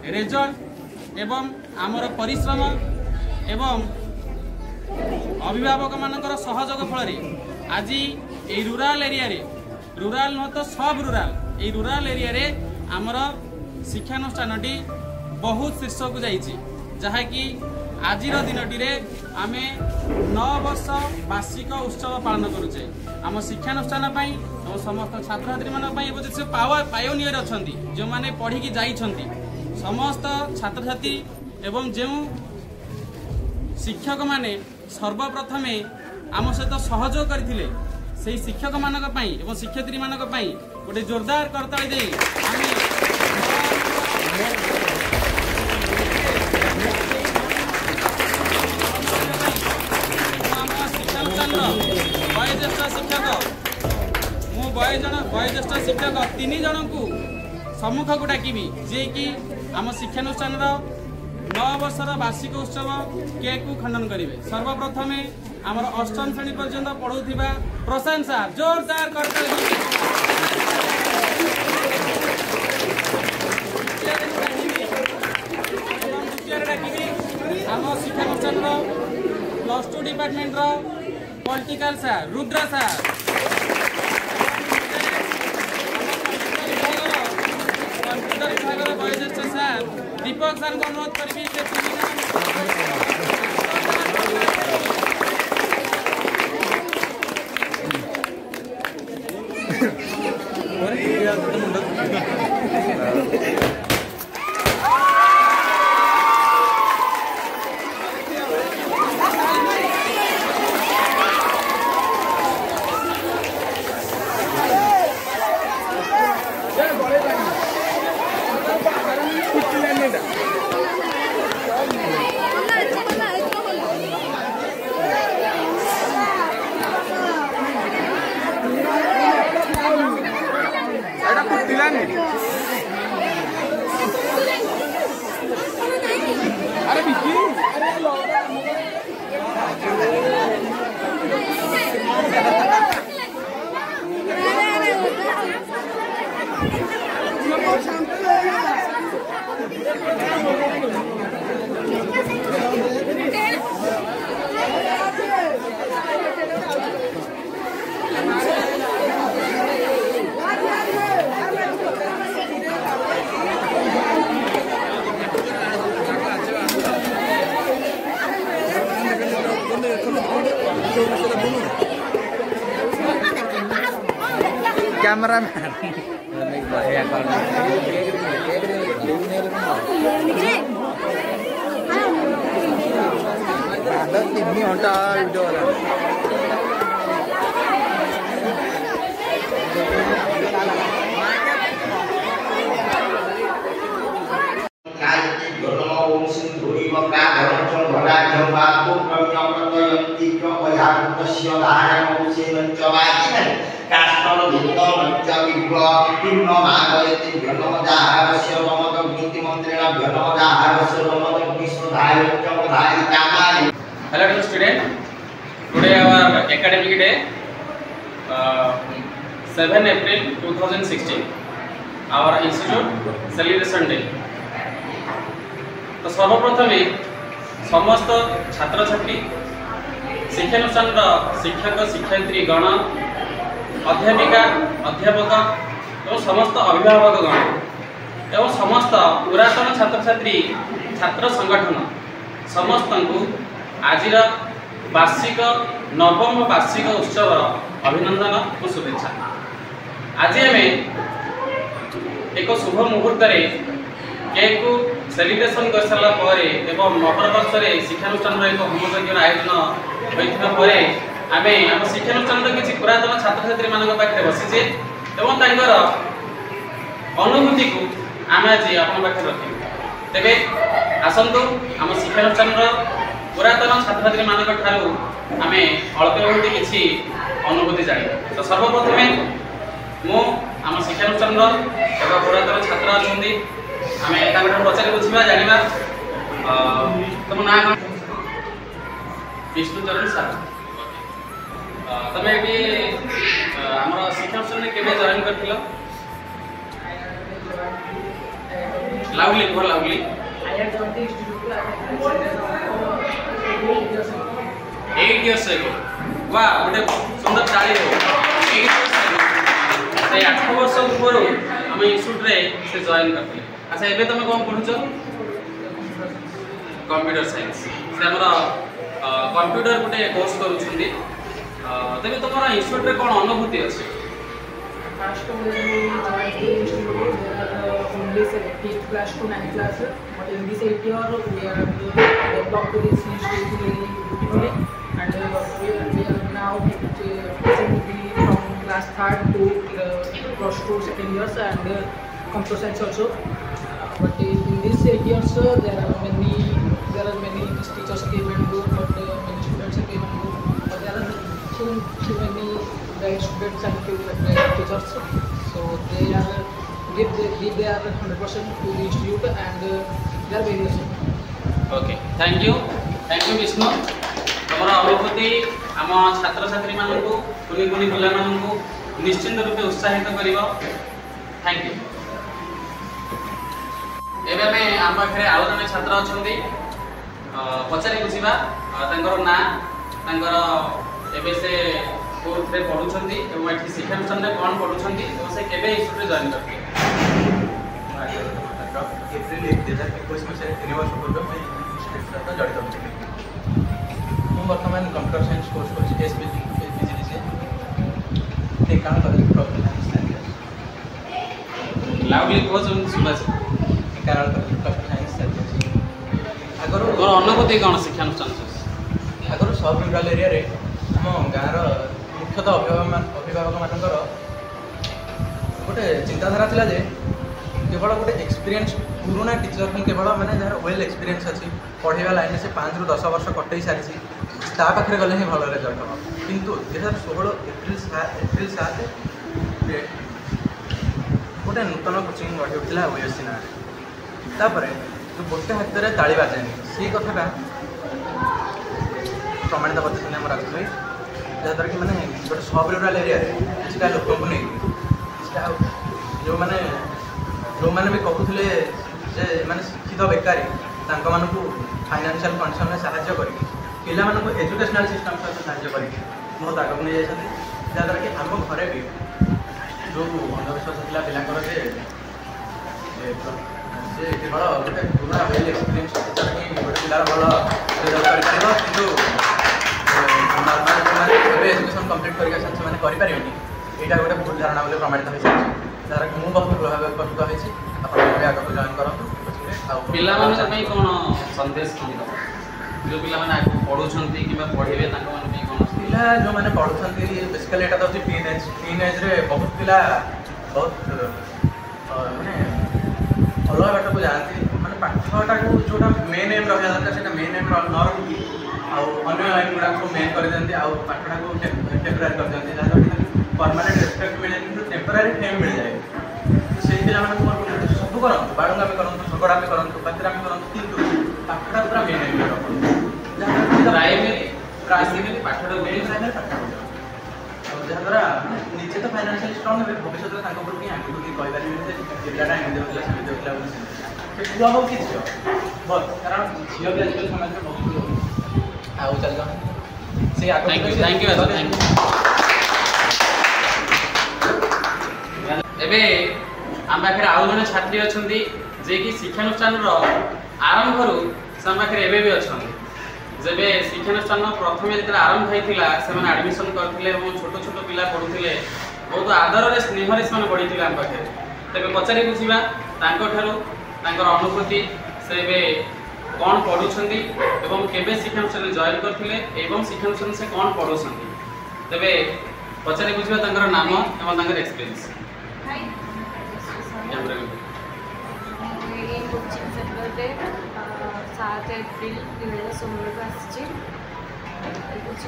Result एवं आमर परिश्रम एवं अभिभावक मानकर सहयोग फल आज ये रूराल एरिया रे रूराल नुह तो सब रूराल ये रूराल एरिया रे आमर शिक्षानुष्ठान बहुत शीर्ष को जाइए जहाँकि आज दिनटी आम 9 वर्ष वार्षिक उत्सव पालन करुचे आम शिक्षानुष्ठान और समस्त छात्र छात्री मान पायोनियर अच्छा जो मैंने पढ़ी जाइछंती समस्त छात्र छात्री एवं जो शिक्षक माने सर्वप्रथम आम सहित सहयोग करथिले से शिक्षक मानक पई एवं शिक्षयित्री मानक पई गोटे जोरदार करताली दे वयोज्येष्ठ शिक्षक मु वयोज्येष्ठ शिक्षक 3 जन को सम्मुख को डाकिबी जे कि आम शिक्षानुष्ठान 9 वर्षर वार्षिक उत्सव केक को खंडन करेंगे। सर्वप्रथम आमर 8म श्रेणी पर्यंत पढ़ुवा प्रशांत सार जोरदार करते आम शिक्षानुष्ठान +2 डिपार्टमेंट पॉलिटिकल सार रुद्र सार कंप्यूटर विभाग वयोज्येष्ठ सार दीपक सार को अनुरोध करी cameraman Hello to student. Today our academic day 7 April 2016. Our institute celebration day. तो सर्वप्रथम समस्त छात्र छात्री शिक्षानुष्ठान शिक्षक शिक्षयित्री गण अध्यापिका अध्यापक और समस्त अभिभावक गण एवं समस्त पुरातन छात्र छात्री छात्र संगठन समस्त को आज वार्षिक 9म वार्षिक उत्सव अभिनंदन और शुभेच्छा। आज आम एक शुभ मुहूर्त केक को सेलिब्रेशन कर सारा एवं नववर्ष शिक्षानुष्ठान एक होमयज्ञ आयोजन होता आम आम शिक्षानुष्ठान किसी पुरातन छात्र छात्री मान पाखे बसीचे एवं अनुभूति को आम आज आप पाखे रखी तेरे आसतु आम शिक्षानुष्ठान पुरातन छात्र छात्री मान आम अल्प बहुत किसी अनुभूति जान। तो सर्वप्रथम मु आम शिक्षानुष्ठान एक पुरातन छात्र अच्छा आम पचारि बुझा जाना तुम ना विष्णुचरण सार तुम ये आम शिक्षानुष्ठान के जॉइन कर loudly more loudly. I have joined the institute at 8 years ago. वाह गोटे सुंदर ताली हो 8 years ago से 8 वर्ष पूर्व हम इंस्टीट्यूट रे से जॉइन करते। अच्छा एबे तुम कोन पढुछ? कंप्यूटर साइंस से हमरा कंप्यूटर गोटे कोर्स करूछंदी। तबे तुम्हारा इंस्टीट्यूट रे कोन अनुभूति अछि? First when we joined the institute, there are only 8th class to 9th class, but in this 8 year we are developed this institute very beautifully, and we are now facing from class 3rd to plus 2 second years and computer science also. But in these 8 years there are many teachers came and go, but many students came and go, but there are too many bad students and few bad teachers, so they are give their 100% to the institute and they are very awesome. Okay, thank you Vishnu. तुम अनुभूति आम छात्र छात्री मानू कुनी कुनी पिला मानू निश्चिंत रूपे उत्साहित कर। Thank you. एबे में आम पाखे आउ जने छात्र अछंती पचारि बुझिबा तांकर ना तांकर एबे से कोर्स रे पढुछंती एवं एठी शिक्षानुष्ठान रे कोन पढुछंती एवं से केबे इंस्टीट्यूट जॉइन करते? एप्रिल 2021 मसीह 3 वर्ष पूर्व मैं इंस्टीट्यूट सहित जड़ित होती। मैं वर्तमान कंप्यूटर साइंस कोर्स कर एसपीजी से ढेंकानाल कॉलेज प्रोफेशनल साइंस लाउडली कोच सुबास ढेंकानाल कॉलेज प्रोफेशनल साइंस आगर तोर अनुभूति कोन शिक्षानुष्ठान आगर सब रूराल एरिया रे हम गाँव मुख्यतः अभिभावक मानकर गोटे चिंताधारा थिला जे केवल गोटे एक्सपीरियंस पुराना टीचर ही केवल माने जहाँ वेल एक्सपीरियंस अच्छी पढ़ाई लाइन से 5 ରୁ 10 वर्ष कटई सारी पाखे गले ही भल रिजल्ट हम किंतु 2016 एप्रिल 7 गोटे नूतन कोचिंग गढ़ी उठा ओएससी ना तापर जो गोटे हाथ में ताली बाजेनि से कथा प्रमाणित करते आम राजू भाई जहाँद्वारा कि मैंने गोटे सब रूराल एरिया किसी लोक को नहीं जो मैंने भी कहते जे मैंने शिक्षित बेकारी फाइनेंशियल कंडीशन में साहाय्य कर पिला एजुकेशनल सिस्टम सहित साहाय्य कर बहुत आगे नहीं जाती जहाँद्वारा कि आम घरे भी जो अंधविश्वास था पिलांकर जे केवल गोटे पुरा वेल एक्सपीरियंस टीचर ही गोटे पिलार भल रिजल्ट कर नॉर्मल एजुकेशन कंप्लीट करके यहाँ गोटे भूल धारणा बोले प्रमाणित हो जहाँ कि मुझे बहुत प्रभावित होती आप जॉइन करूँ पिलामाने कौन संदेश जो पिला पढ़ुंट कि पढ़े पिला जो मैंने पढ़ुंट बेसिकली यहाँ तो टीन एज रे बहुत पिला बहुत माने अलग बाट को जाती मैंने पाठटा को जोटा मेन एम रहा दरकार से मेन एम न रखी अन्य लाइन गुड़ा सब मेन कर दिखती आउ पाठटा को टेम्परारी कर दिखती जहाँ परमानेंट रेस्पेक्ट मिले कि टेम्परारी फेम मिल जाए से पिला सब करूँ बाड़ामी करूँ झगड़ामी करूँ बातरामी करूँ कितु पाठटा पूरा मेन एम प्राइमरी पाठटा जहाँद्वारा निजे तो फाइनान्शियल स्ट्रंग हे भविष्य में आगे कहीपर पिलाटा एमती होता सेमती होता पुआ हो कि झील बहुत कारण झील भी आजकल समाज में बहुत आउ चल से एबे आम पाखे आउ जने छात्री अच्छा जे कि शिक्षानुष्ठान आरंभ से पाखे एबे भी अच्छा जब शिक्षानुष्ठान प्रथम जो आरंभ होता से आडमिशन करते छोट छोट पिला पढ़ुले बहुत आदर स्नेह से पढ़ी आम पाखे तेज पचारि बुझा अनुभूति से कौन पढ़ुं एवं केबे शिक्षानुष्ठान जॉइन करते शिक्षानुष्ठान से कौन पढ़ुं तेरे पचारि बुझा नाम एवं एक्सपीरियंस। कोचिंग सेंटर 7 एप्रिल 2016 को आसी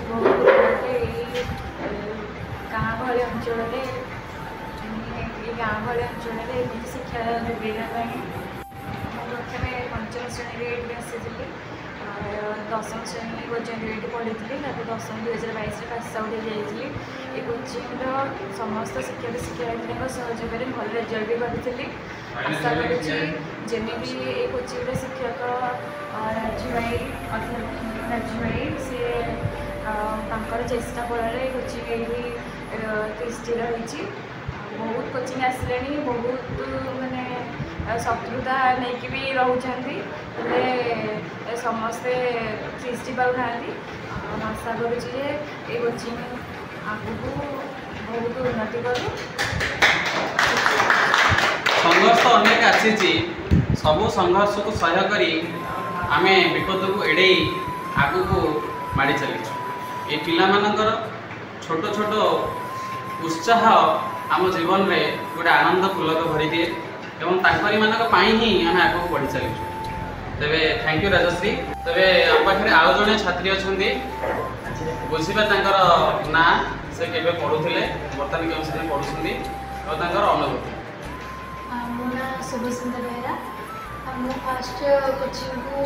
बहुत गाँ भाई अंचल गाँ भाई अंचल शिक्षा जोगाई प्रथम 5म श्रेणी ये आसी दशम श्रेणी पर्यटन ये पढ़ी दशम 2022 पास आउट हो जाइए ये कोचिंग समस्त शिक्षक शिक्षार्थी सहयोग भल रिजल्ट भी करी आशा करुँच जेने भी ये कोचिंग शिक्षक राजू भाई अध्यापक राजू भाई सी चेष्टा फल कोचिंग तिष्ठि रही बहुत कोचिंग आसिले बहुत माने शत्रुता नहीं भी रोचे समस्ते तिष्ठि पाऊना आशा करुँचे ये कोचिंग आगू बहुत उन्नति करू संघर्ष तो अनेक आसी सबू संघर्ष को सह्य करी आम विपद को एड़े आगू को माड़ी चलीचु ये पिला मानकर छोट छोट उत्साह आम जीवन में गोटे आनंद पुलक भरी दिए एवं ताकरी मानक ही आम आगे बढ़ी चलीचु तेरे थैंक यू राजश्री तेरे आम पाखे आउ जड़े छात्री अच्छा बुझा ना से केवे पढ़ुले बर्तमान के अनुसार पढ़ुं और अनुभूति मो ना शुभसुंदर बेहरा मु फास्ट कोचिंग को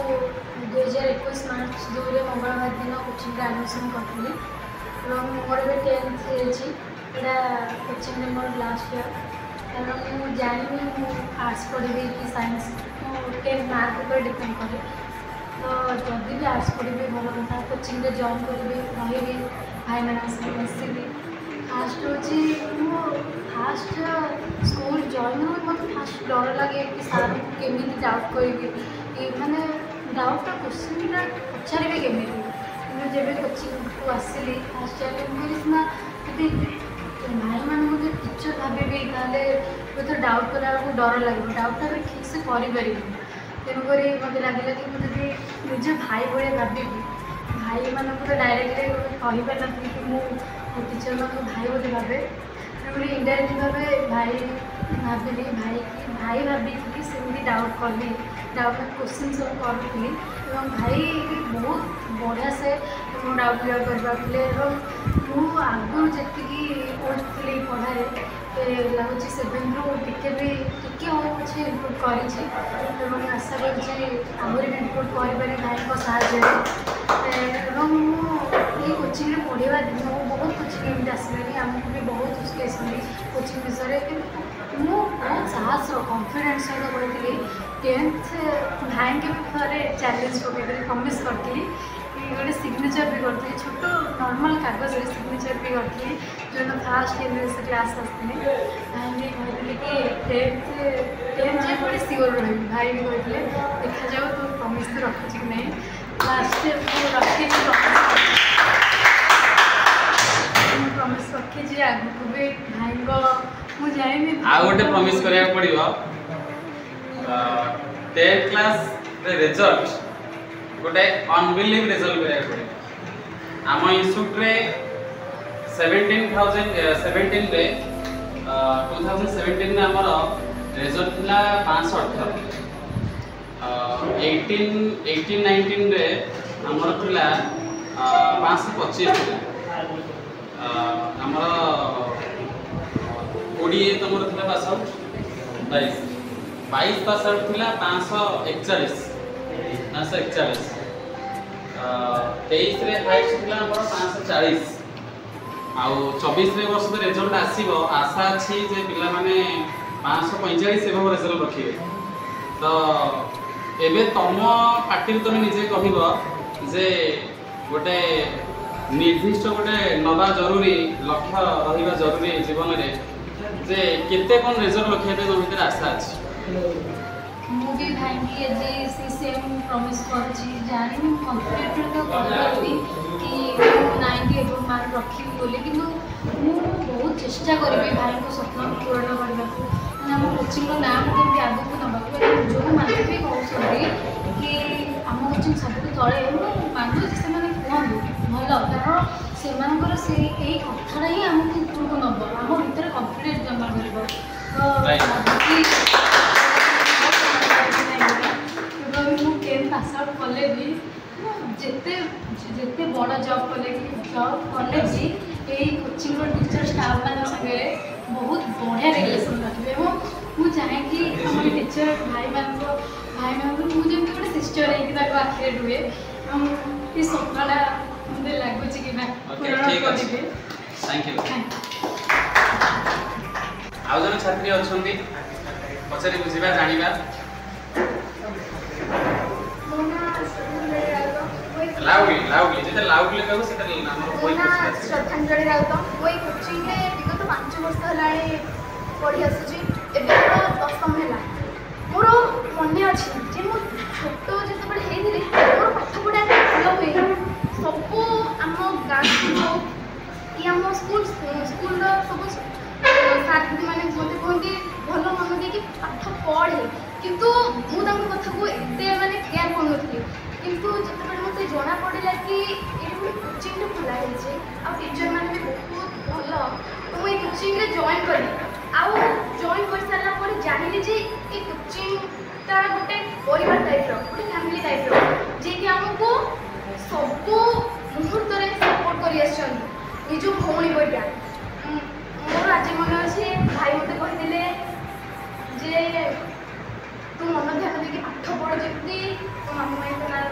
2021 मार्च 2 मंगलवार दिन कोचिंग एडमिशन करी मोर भी 10th एटा कोचिंग मोर लास्ट ईयर कारण मुझे जानी आर्ट्स पढ़ी कि साइंस 10 मार्क पर डिपेंड करे तो जदि भी आर्ट्स पढ़ी भल कथा कोचिंग जॉइन करी रही भाई मैंने मिसिबी फास्ट हूँ फास्ट स्कूल जॉइन हुए मत फास्ट डर लगे कि सार केमी डाउट करी मैंने डाउटा क्वेश्चन पचारे केमी जब कोचिंग को आसली फास्ट इयर सीना भाई मान टीचर भावी तो डाउट कला डर लगे डाउटा भी ठीक से करें तेणुक मत लगे कि मुझे निज भाई भाई भावी भाई मान तो डायरेक्ट कहीपर नी कि मो टीचर मान भाई बोली भावे तेणुक इनडायरेक्ट भाव भाई भाविली भाई भाभी सेमती डाउट कली डाउट क्वेश्चन सब करी भाई बहुत बढ़िया से मो डाउट क्लियर कर मुझे आगु जी पढ़ुली पढ़ाए लगुच 7 रू टी भी टे इम्प्रूव कर आशा करमरी भी इम्प्रूव कर भाई साहय ये कोचिंग पढ़ा दिन बहुत कोचिंग एमती आसलानी आमको भी बहुत उसके कोचिंग विषय कि बहुत साहस कॉन्फिडेंस सहित पढ़ी 10th भाई के भी थे चैलेंज पकड़ प्रमिश करी गोटे सिग्नेचर भी करी छोट नॉर्मल कागज सिग्नेचर भी करी जो फास्ट यूनिवर्सिटी क्लास आसती भाई कहते कि 10th जाए बड़े सियोर रही भाई भी कहते देखा जाओ तो प्रमिश तो रखुच कि नहीं लास्ट रखी प्रमिश रखी आगू भी भाई मुझे जानी आ गोटे प्रमिश करिया पड़िबो 10th क्लास रिजल्ट गोटे अनबिलीव रिजल्ट करिया पड़िबो आम इंस्टीट्यूट रे 17 रे 2017 में हमर रिजल्ट थिला 518 18-19 रे हमर थिला 525 थिला हमर ओडीए तमर थिला पास आउट 22 पास आउट थिला 541 23 रे हाइस्ट थिला हमर 540 आउ 24 रे वर्ष में रिजल्ट आसीबो आशा अछि जे पिला माने 545 एवं रिजल्ट रखिबे तो एबे तम पार्टी तुम निजे कहब जे गोटे निर्दिष्ट गोटे नवा जरूरी लक्ष्य रहिबा जरूरी जीवन रे जे केते कोन रिजल्ट रखिबे तो भीतर आशा अछि मुझे भाई की जे सीसीएम प्रॉमिस करछि जानि कॉन्फिडेंट तो करबी कि 90 एबो मार्क रखी बोले कि मु बहुत चेष्टा करबी भाई को सपना पूर्ण करबा को हम कोचिंग रो नाम केमि आगु को नबा जो माने भी कहउछथि कि हम कोचिंग सब तळे मानु से माने कहबो भलो कारण से मानकर से एई कथारा ही हमको ऊपर को नबा हम भीतर कॉन्फिडेंस जमा करबो तो पास आउट कले भी जिते बड़ जॉब कले जॉब कले भी यही कोचिंग टीचर स्टाफ मान संगे बहुत बढ़िया रिलेसन रखिए मुझे चाहे कि हम टीचर भाई मान मुझे गोटे सिस्टर है आखिरी रुए ये सपना मुझे लगुच कि थैंक यू आउ जन छात्री अच्छा पचारि बुझा जाना ଲାଉଡଲି ଯେତେ ଲାଉଡଲି କହିବ ସେତେ ଆମର ମୋ ନାଁ ଶ୍ରଦ୍ଧାଞ୍ଜଳି ରାଉତ। ମୁଁ ଏଇ କୋଚିଂରେ ବିଗତ 5 ବର୍ଷ ହେଲାଣି ପଢ଼ି ଆସୁଛି। ଏବେ ମୋର 10ମ ହେଲା। ମୋର ମନେ ଅଛି ଯେ ମୁଁ ଛୋଟ ଯେତେବେଳେ ହେଇଥିଲି ମୋର ପାଠ ପଢ଼ା ଭଲ ହୁଏନି। ସବୁ ଆମ ଗାଁ ହଉ କି ଆମ ସ୍କୁଲର ସବୁ ସାର୍ ଦିଦିମାନେ ମୋତେ କୁହନ୍ତି ଭଲ ମନ ଦେଇକି ପାଠ ପଢ଼େ, କିନ୍ତୁ ମୁଁ ତାଙ୍କ କଥାକୁ ଏତେ ମାନେ କେୟାର କରୁନଥିଲି। କିନ୍ତୁ ଯେତେବେଳେ ମୋତେ ଜଣା ପଡ଼ିଲା କି ଏଇଠି ଗୋଟେ କୋଚିଂଟେ ଖୋଲା ହେଇଛି ଆଉ ଟିଚର୍ ମାନେ ବି ବହୁତ ଭଲ, ତ ମୁଁ ଏଇ କୋଚିଂରେ ଜଏନ୍ କଲି। ଆଉ ଜଏନ୍ କରିସାରିଲା ପରେ ଜାଣିଲି ଯେ ଏଇ କୋଚିଂଟା ଗୋଟେ ପରିବାର ଟାଇପ୍ର, ଗୋଟେ ଫ୍ୟାମିଲି ଟାଇପ୍ର, ଯିଏକି ଆମକୁ ସବୁ ମୁହୂର୍ତ୍ତରେ ସପୋର୍ଟ କରି ଆସିଛନ୍ତି, ନିଜ ଭଉଣୀ ପରିକା। ମୋର ଆଜି ମନେ ଅଛି ଭାଇ ମୋତେ କହିଥିଲେ ଯେ ତୁ ମନ ଧ୍ୟାନ ଦେଇକି ପାଠ ପଢ଼, ଯେମିତି ତୋ ମାମୁଁ ମାଇଁଙ୍କ ନାଁ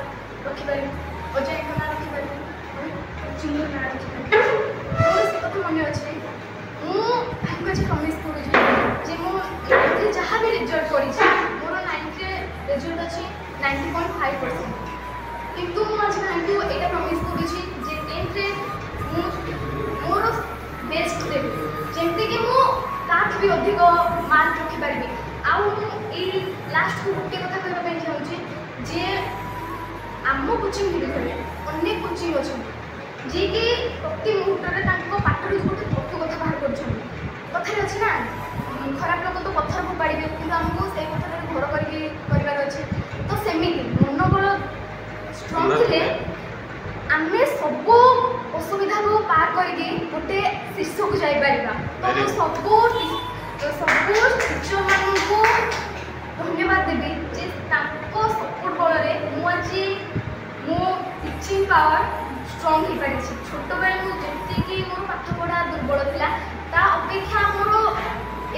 ରଖିପାରିବୁ, ଅଜୟଙ୍କ ନାଁ ରଖିପାରିବୁ, ଚିଙ୍ଗୁର ନାଁ ରଖିପାରିବୁ। ମୋର ସେ କଥା ମନେ ଅଛି। ମୁଁ ଭାଇଙ୍କୁ ଆଜି ପ୍ରମିସ୍ କରୁଛି ଯେ ମୁଁ 9th ଯାହା ବି ରେଜଲ୍ଟ କରିଛି, ମୋର 9th ରେଜଲ୍ଟ ଅଛି 90.5%, କିନ୍ତୁ ମୁଁ ଆଜି ଭାଇଙ୍କୁ ଏଇଟା ପ୍ରମିସ୍ କରୁଛି ଯେ 10th ମୁଁ ମୋର ବେଷ୍ଟ ଦେବି, ଯେମିତିକି ମୁଁ ତାଠୁ ବି ଅଧିକ ମାର୍କ ରଖିପାରିବି। ଆଉ ମୁଁ ଏଇ ଲାଷ୍ଟକୁ ଗୋଟେ କଥା କହିବା ପାଇଁ ଚାହୁଁଛି ଯେ ଆମ କୋଚିଂ ଭିତରେ ଅନେକ କୋଚିଂ ଅଛନ୍ତି ଯିଏକି ପ୍ରତି ମୁହୂର୍ତ୍ତରେ ତାଙ୍କ ପାଠରୁ ଗୋଟେ କଟୁ କଥା ବାହାର କରୁଛନ୍ତି। କଥାରେ ଅଛି ନା, ଖରାପ ଲୋକ ତ ପଥର ଫୋପାଡ଼ିବେ, କିନ୍ତୁ ଆମକୁ ସେଇ ପଥରରେ ଘର କରିକି କରିବାର ଅଛି। ତ ସେମିତି ମନୋବଳ ଷ୍ଟ୍ରଙ୍ଗ ଥିଲେ ଆମେ ସବୁ ଅସୁବିଧାକୁ ପାର କରିକି ଗୋଟେ ଶୀର୍ଷକୁ ଯାଇପାରିବା। ତ ମୁଁ ସବୁ ଟିଚରମାନଙ୍କୁ ଧନ୍ୟବାଦ ଦେବି ଯେ ତାଙ୍କ ସପୋର୍ଟ ବଳରେ ମୁଁ ଆଜି ମୋ ଟିଚିଂ ପାୱାର ଷ୍ଟ୍ରଙ୍ଗ ହେଇପାରିଛି। ଛୋଟବେଳେ ମୁଁ ଯେତିକି ମୋର ପାଠପଢ଼ା ଦୁର୍ବଳ ଥିଲା, ତା ଅପେକ୍ଷା ମୋର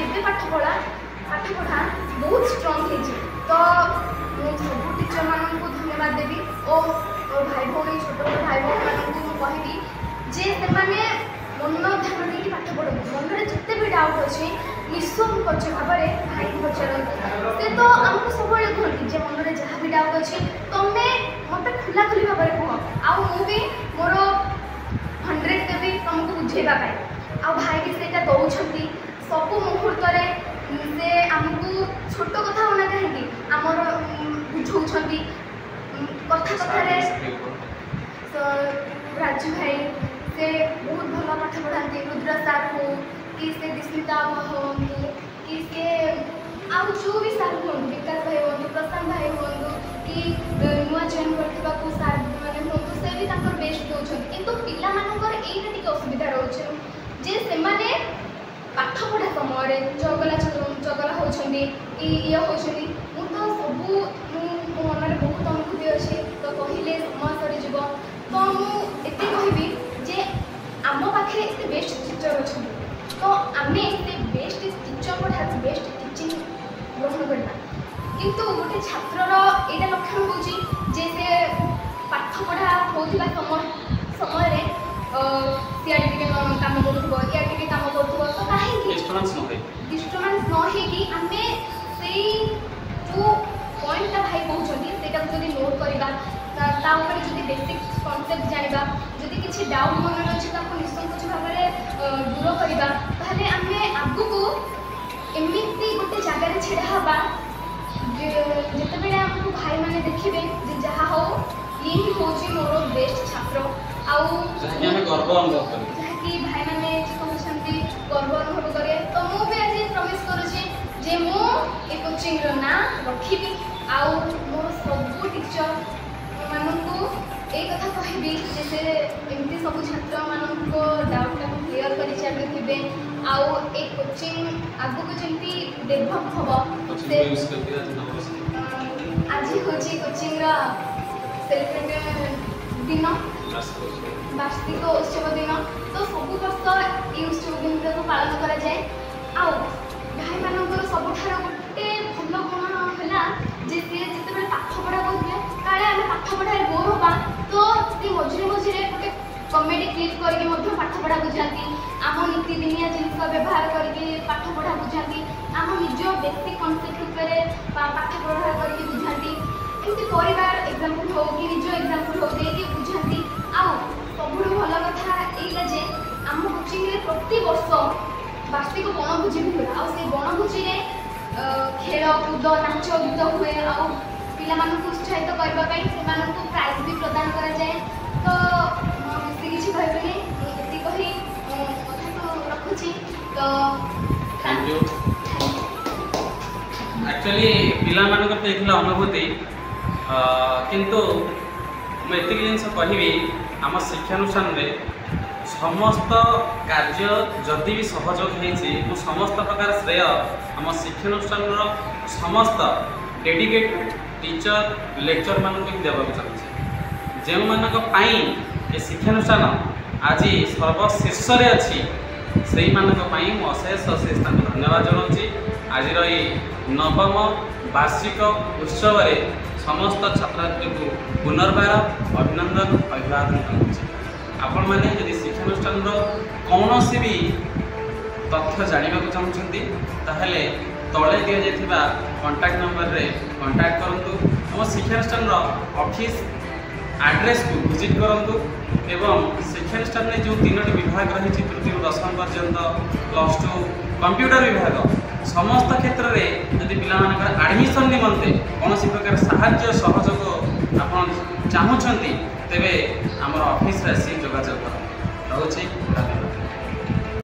ଏବେ ପାଠପଢ଼ା ବହୁତ ଷ୍ଟ୍ରଙ୍ଗ ହେଇଛି। ତ ମୁଁ ସବୁ ଟିଚରମାନଙ୍କୁ ଧନ୍ୟବାଦ ଦେବି ଓ ଭାଇ ଭଉଣୀ, ଛୋଟ ବଡ଼ ଭାଇ ଭଉଣୀମାନଙ୍କୁ ମୁଁ କହିବି ଯେ ସେମାନେ ମନ ଧ୍ୟାନ ଦେଇକି ପାଠ ପଢ଼ନ୍ତୁ। ମନରେ ଯେତେ ବି ଡାଉଟ୍ ଅଛି ନିଃସଙ୍କୋଚ ଭାବରେ ଭାଇଙ୍କୁ ପଚାରନ୍ତୁ। ସେ ତ ଆମକୁ ସବୁବେଳେ କୁହନ୍ତି ଯେ ମନରେ ଯାହା ବି ଡାଉଟ୍ ଅଛି ତମେ ମୋତେ ଖୋଲାଖୋଲି ଭାବରେ କୁହ, ଆଉ ମୁଁ ବି ମୋର 100 ଦେବି ତମକୁ ବୁଝେଇବା ପାଇଁ। ଆଉ ଭାଇ ବି ସେଇଟା ଦେଉଛନ୍ତି ସବୁ ମୁହୂର୍ତ୍ତରେ। ସେ ଆମକୁ ଛୋଟ କଥା ହଉନା କାହିଁକି ଆମର ବୁଝଉଛନ୍ତି କଥା କଥାରେ। ରାଜୁ ଭାଇ ସେ ବହୁତ ଭଲ ପାଠ ପଢ଼ାନ୍ତି, ରୁଦ୍ର ସାର୍ ହଉ କି ସେ ଦିସ୍ମିତା ହୁଅନ୍ତୁ କି ସେ ଆଉ ଯେଉଁ ବି ସାର୍ ହୁଅନ୍ତୁ, ବିକାଶ ଭାଇ ହୁଅନ୍ତୁ, ପ୍ରଶାନ୍ତ ଭାଇ ହୁଅନ୍ତୁ କି ନୂଆ ଜଏନ୍ କରିଥିବା କେଉଁ ସାର୍ ମାନେ ହୁଅନ୍ତୁ, ସେ ବି ତାଙ୍କର ବେଷ୍ଟ ଦେଉଛନ୍ତି। କିନ୍ତୁ ପିଲାମାନଙ୍କର ଏଇଟା ଟିକେ ଅସୁବିଧା ରହୁଛି ଯେ ସେମାନେ ପାଠପଢ଼ା ସମୟରେ ଚଗଲା ହେଉଛନ୍ତି କି ଇଏ ହେଉଛନ୍ତି। ମୁଁ ତ ସବୁ ମୋ ମନରେ ବହୁତ ଅନୁଭୂତି ଅଛି, ତ କହିଲେ ସମୟ ସରିଯିବ। ତ ମୁଁ ଏତେ କହିବି ଯେ ଆମ ପାଖରେ ଏତେ ବେଷ୍ଟ ଟିଚର ଅଛନ୍ତି, ତ ଆମେ ସେ ବେଷ୍ଟ ଟିଚରଙ୍କ ଠାରୁ ବେଷ୍ଟ ଟିଚିଂ ଗ୍ରହଣ କରିବା। କିନ୍ତୁ ଗୋଟେ ଛାତ୍ରର ଏଇଟା ଲକ୍ଷଣ ହେଉଛି ଯେ ସେ ପାଠପଢ଼ା ହେଉଥିବା ସମୟରେ ସିଆଡ଼େ ଟିକେ କାମ କରୁଥିବ, ଇଆଡ଼େ ଟିକେ କାମ କରୁଥିବ। ତ କାହିଁକି ଡିଷ୍ଟର୍ବାନ୍ସ ନ ହେଇକି ଆମେ ସେଇ ଯେଉଁ ପଏଣ୍ଟଟା ଭାଇ କହୁଛନ୍ତି ସେଇଟାକୁ ଯଦି ନୋଟ୍ କରିବା, ତା ଉପରେ ଯଦି ବେସିକ୍ କନସେପ୍ଟ ଜାଣିବା, ଯଦି କିଛି ଡାଉଟ୍ ମନରେ ଅଛି ତାକୁ ନିଃସଙ୍କୋଚ ଭାବରେ ଦୂର କରିବା, ତାହେଲେ ଆମେ ଆଗକୁ ଏମିତି ଗୋଟେ ଜାଗାରେ ଛିଡ଼ା ହେବା ଯେତେବେଳେ ଆମକୁ ଭାଇମାନେ ଦେଖିବେ ଯେ ଯାହା ହଉ ଇଏ ହିଁ ହେଉଛି ମୋର ବେଷ୍ଟ ଛାତ୍ର, ଆଉ ଯାହାକି ଭାଇମାନେ କହୁଛନ୍ତି ଗର୍ବ ଅନୁଭବ କରେ। ତ ମୁଁ ବି ଆଜି ପ୍ରମିସ୍ କରୁଛି ଯେ ମୁଁ ଏ କୋଚିଂର ନାଁ ରଖିବି, ଆଉ ମୋର ସବୁ ଟିଚର ମାନଙ୍କୁ ଏଇ କଥା କହିବି ଯେ ସେ ଏମିତି ସବୁ ଛାତ୍ରମାନଙ୍କ ଡାଉଟ୍ଟାକୁ କ୍ଲିୟର କରି ଚାଲୁଥିବେ, ଆଉ ଏ କୋଚିଂ ଆଗକୁ ଯେମିତି ଡେଭଲପ୍ ହେବ। ସେ ଆଜି ହେଉଛି କୋଚିଂର ସେଲିବ୍ରେଟ୍ ଦିନ, ବାର୍ଷିକ ଉତ୍ସବ ଦିନ। ତ ସବୁ ବର୍ଷ এই ଉତ୍ସବ ଦିନଟାକୁ ପାଳନ କରାଯାଏ। ଆଉ ଭାଇମାନଙ୍କର ସବୁଠାରୁ ଗୋଟେ ଭଲ ଗୁଣ ହେଲା ଯେ ସିଏ ଯେତେବେଳେ ପାଠ ପଢ଼ା କରୁଥିଲେ, କାଳେ ଆମେ ପାଠ ପଢ଼ାରେ ବୋର୍ ହେବା, ତ ସେ ମଝିରେ ମଝିରେ ଗୋଟେ କମେଡ଼ି କ୍ଲିପ୍ କରିକି ମଧ୍ୟ ପାଠ ପଢ଼ା ବୁଝାନ୍ତି, ଆମ ନୀତିଦିନିଆ ଜିନିଷ ବ୍ୟବହାର କରିକି ପାଠ ପଢ଼ା ବୁଝାନ୍ତି, ଆମ ନିଜ ବେସିକ୍ କନସେପ୍ଟ ଉପରେ ପାଠ ପଢ଼ା କରିକି ବୁଝାନ୍ତି। ଏମିତି ପରିବାର ଏକ୍ଜାମ୍ପଲ୍ ହଉ କି ନିଜ ଏକ୍ଜାମ୍ପଲ୍ ହଉ ଦେଇକି ହେଇଥିଲା ଯେ ଆମ କୋଚିଂରେ ପ୍ରତି ବର୍ଷ ବାର୍ଷିକ ବଣଭୋଜି ବି ହୁଏ ଆଉ ସେ ବଣଭୋଜିରେ ଖେଳ କୁଦ ନାଚ ଗୀତ ହୁଏ ଆଉ ପିଲାମାନଙ୍କୁ ଉତ୍ସାହିତ କରିବା ପାଇଁ ସେମାନଙ୍କୁ ପ୍ରାଇଜ୍ ବି ପ୍ରଦାନ କରାଯାଏ। ତ ମୁଁ ବେଶୀ କିଛି କହିବିନି, ମୁଁ ଏତିକି କହି କଥାକୁ ରଖୁଛି। ତ थैंक यू एक्चुअली पिलामानकर तो ये अनुभूति किंतु मुझे जिन कहबी आम शिक्षानुष्ठान में समस्त कार्य जदि भी सहयोग होती समस्त प्रकार श्रेय आम शिक्षानुष्ठान समस्त डेडिकेटेड टीचर लेक्चर मानक देवाक चाहूँगी जो मानक ये शिक्षानुष्ठान आज सर्वशीर्ष अच्छी से मानक अशेष अशेष धन्यवाद जनाऊँगी। आज ये नवम वार्षिक उत्सव समस्त छात्र छात्री को पुनर्बार अभिनंदन अभिवादन करुँच। आपण मैंने यदि शिक्षानुष्ठान कौन भी तथ्य जानवा चाहते तले तले दि जाइए कॉन्टैक्ट नंबर रे कॉन्टैक्ट करूँ आम शिक्षानुष्ठान ऑफिस एड्रेस को विजिट करूँ एवं शिक्षानुष्ठान में जो 3टी विभाग रही तृतीय 10वीं पर्यंत +2 कंप्यूटर विभाग समस्त क्षेत्र में यदि पिलामानकर एडमिशन निमंते कौन प्रकार साहाय्य सहयोग आप चाहते तेरे आम ऑफिस आसी जोगाजोग करूँ।